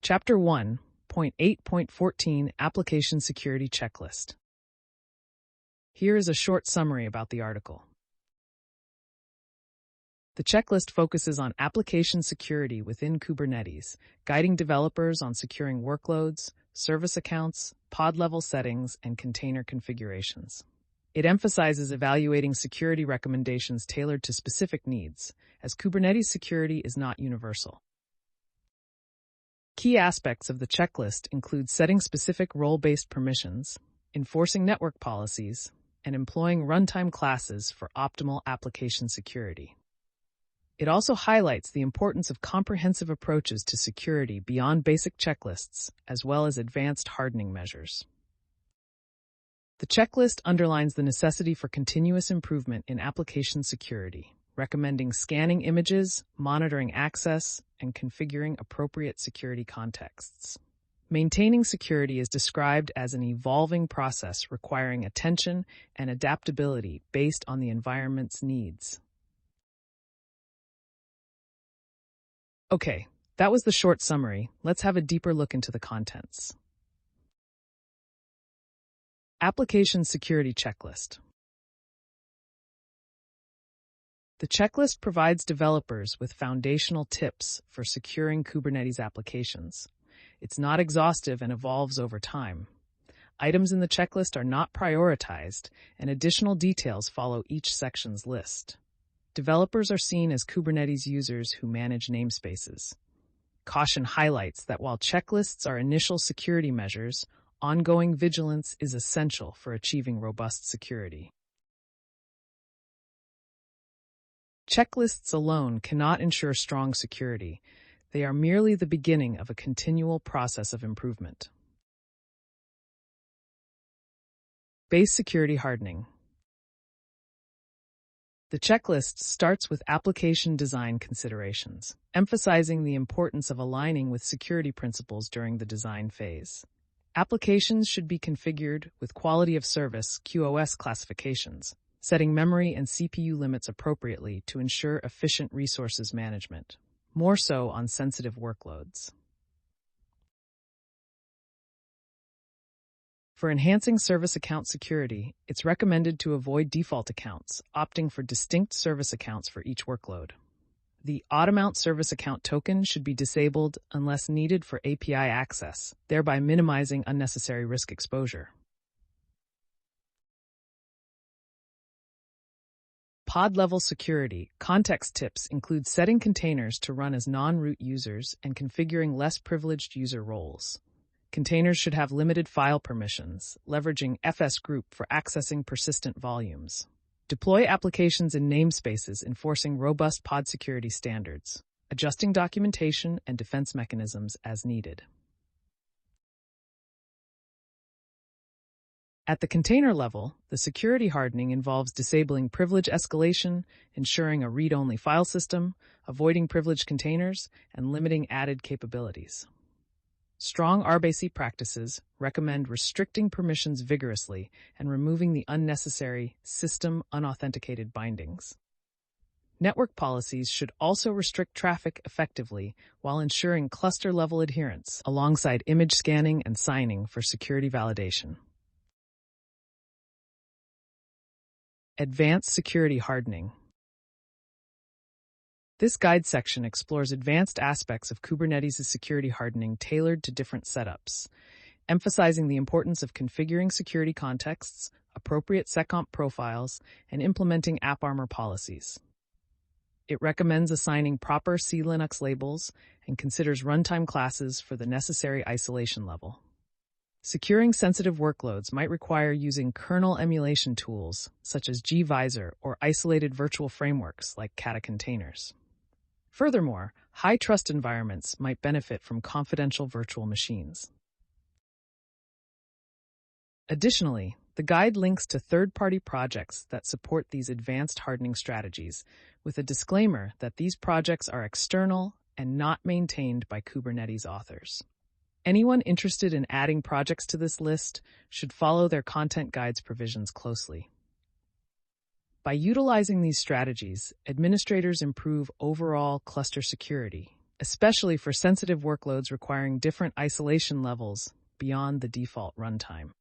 Chapter 1.8.14 Application Security Checklist. Here is a short summary about the article. The checklist focuses on application security within Kubernetes, guiding developers on securing workloads, service accounts, pod-level settings, and container configurations. It emphasizes evaluating security recommendations tailored to specific needs, as Kubernetes security is not universal. Key aspects of the checklist include setting specific role-based permissions, enforcing network policies, and employing runtime classes for optimal application security. It also highlights the importance of comprehensive approaches to security beyond basic checklists, as well as advanced hardening measures. The checklist underlines the necessity for continuous improvement in application security, recommending scanning images, monitoring access, and configuring appropriate security contexts. Maintaining security is described as an evolving process requiring attention and adaptability based on the environment's needs. Okay, that was the short summary. Let's have a deeper look into the contents. Application Security Checklist. The checklist provides developers with foundational tips for securing Kubernetes applications. It's not exhaustive and evolves over time. Items in the checklist are not prioritized, and additional details follow each section's list. Developers are seen as Kubernetes users who manage namespaces. Caution highlights that while checklists are initial security measures, ongoing vigilance is essential for achieving robust security. Checklists alone cannot ensure strong security. They are merely the beginning of a continual process of improvement. Base security hardening. The checklist starts with application design considerations, emphasizing the importance of aligning with security principles during the design phase. Applications should be configured with quality of service (QoS) classifications, setting memory and CPU limits appropriately to ensure efficient resources management, more so on sensitive workloads. For enhancing service account security, it's recommended to avoid default accounts, opting for distinct service accounts for each workload. The Automount service account token should be disabled unless needed for API access, thereby minimizing unnecessary risk exposure. Pod-level security context tips include setting containers to run as non-root users and configuring less privileged user roles. Containers should have limited file permissions, leveraging fsgroup for accessing persistent volumes. Deploy applications in namespaces enforcing robust pod security standards, adjusting documentation and defense mechanisms as needed. At the container level, the security hardening involves disabling privilege escalation, ensuring a read-only file system, avoiding privileged containers, and limiting added capabilities. Strong RBAC practices recommend restricting permissions vigorously and removing the unnecessary system unauthenticated bindings. Network policies should also restrict traffic effectively while ensuring cluster-level adherence alongside image scanning and signing for security validation. Advanced security hardening. This guide section explores advanced aspects of Kubernetes' security hardening tailored to different setups, emphasizing the importance of configuring security contexts, appropriate seccomp profiles, and implementing AppArmor policies. It recommends assigning proper CLinux labels and considers runtime classes for the necessary isolation level. Securing sensitive workloads might require using kernel emulation tools such as gvisor or isolated virtual frameworks like Kata containers. Furthermore, high-trust environments might benefit from confidential virtual machines. Additionally, the guide links to third-party projects that support these advanced hardening strategies, with a disclaimer that these projects are external and not maintained by Kubernetes authors. Anyone interested in adding projects to this list should follow their content guide's provisions closely. By utilizing these strategies, administrators improve overall cluster security, especially for sensitive workloads requiring different isolation levels beyond the default runtime.